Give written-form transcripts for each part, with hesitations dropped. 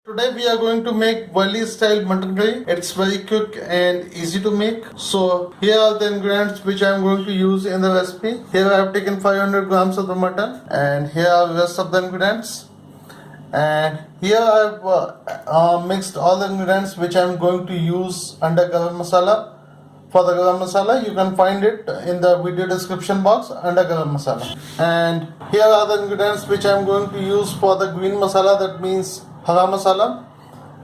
Today we are going to make Wali style mutton curry. It's very quick and easy to make. So here are the ingredients which I am going to use in the recipe. Here I have taken 500 grams of the mutton and here are the rest of the ingredients. And here I have mixed all the ingredients which I am going to use under Garam Masala. For the Garam Masala, you can find it in the video description box under Garam Masala. And here are the ingredients which I am going to use for the green masala, that means Garam Masala,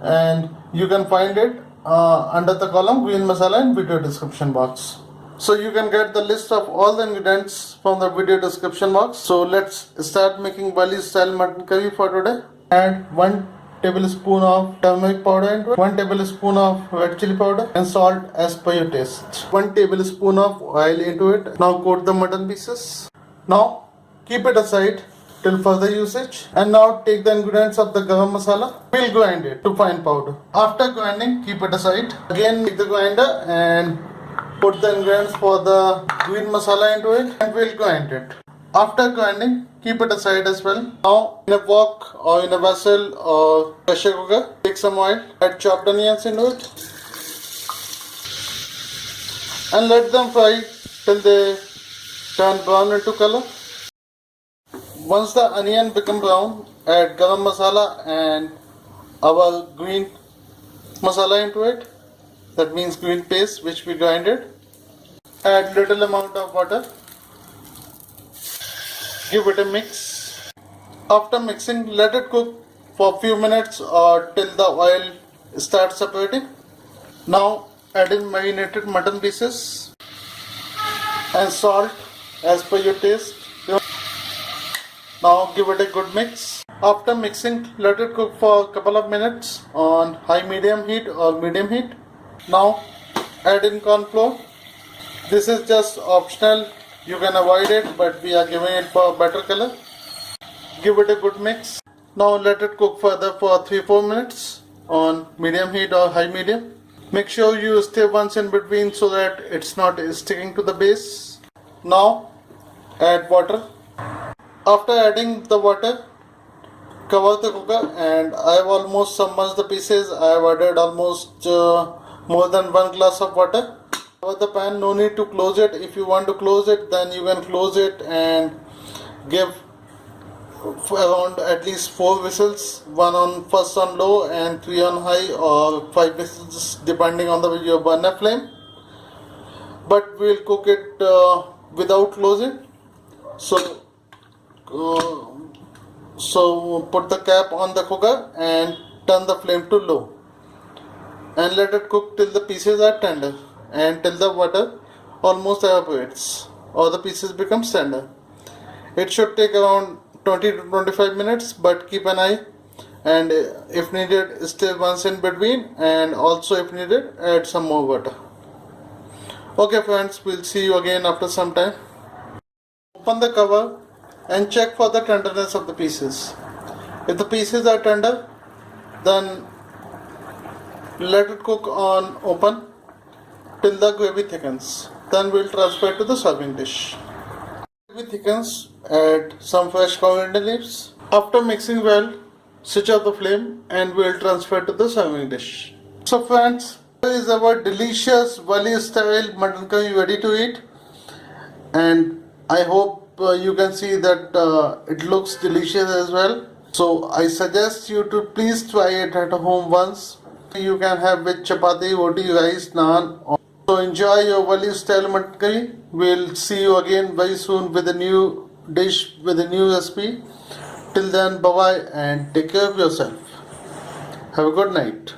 and you can find it under the column green masala in video description box. So you can get the list of all the ingredients from the video description box. So let's start making Wali style mutton curry for today. Add 1 tablespoon of turmeric powder into it, 1 tablespoon of red chili powder and salt as per your taste. 1 tablespoon of oil into it. Now coat the mutton pieces. Now keep it aside till further usage. And now take the ingredients of the garam masala. We'll grind it to fine powder. After grinding, keep it aside. Again, take the grinder and put the ingredients for the green masala into it and we'll grind it. After grinding, keep it aside as well. Now in a wok or in a vessel or pressure cooker, take some oil, add chopped onions into it and let them fry till they turn brown into color. Once the onion become brown, add garam masala and our green masala into it. That means green paste which we grinded. Add little amount of water. Give it a mix. After mixing, let it cook for a few minutes or till the oil starts separating. Now add in marinated mutton pieces and salt as per your taste. Now give it a good mix. After mixing, let it cook for a couple of minutes on high medium heat or medium heat. Now add in corn flour. This is just optional. You can avoid it, but we are giving it for a better color. Give it a good mix. Now let it cook further for 3-4 minutes on medium heat or high medium. Make sure you stir once in between so that it's not sticking to the base. Now add water. After adding the water, cover the cooker and I have almost submerged the pieces. I have added almost more than 1 glass of water. Cover the pan, no need to close it. If you want to close it, then you can close it and give around at least 4 whistles, first on low and 3 on high, or 5 whistles depending on your burner flame. But we'll cook it without closing. So put the cap on the cooker and turn the flame to low and let it cook till the pieces are tender and till the water almost evaporates or the pieces become tender. It should take around 20 to 25 minutes, but keep an eye and if needed stir once in between, and also if needed add some more water. Okay friends, we'll see you again after some time. Open the cover and check for the tenderness of the pieces. If the pieces are tender, then let it cook on open till the gravy thickens. Then we'll transfer it to the serving dish. Gravy thickens, add some fresh coriander leaves. After mixing well, switch off the flame and we'll transfer it to the serving dish. So friends, here is our delicious Wali style mutton curry ready to eat, and I hope you can see that it looks delicious as well. So I suggest you to please try it at home once. You can have with chapati, roti, rice, naan. So enjoy your Wali style mutton curry. We'll see you again very soon with a new dish, with a new recipe. Till then, bye bye and take care of yourself. Have a good night.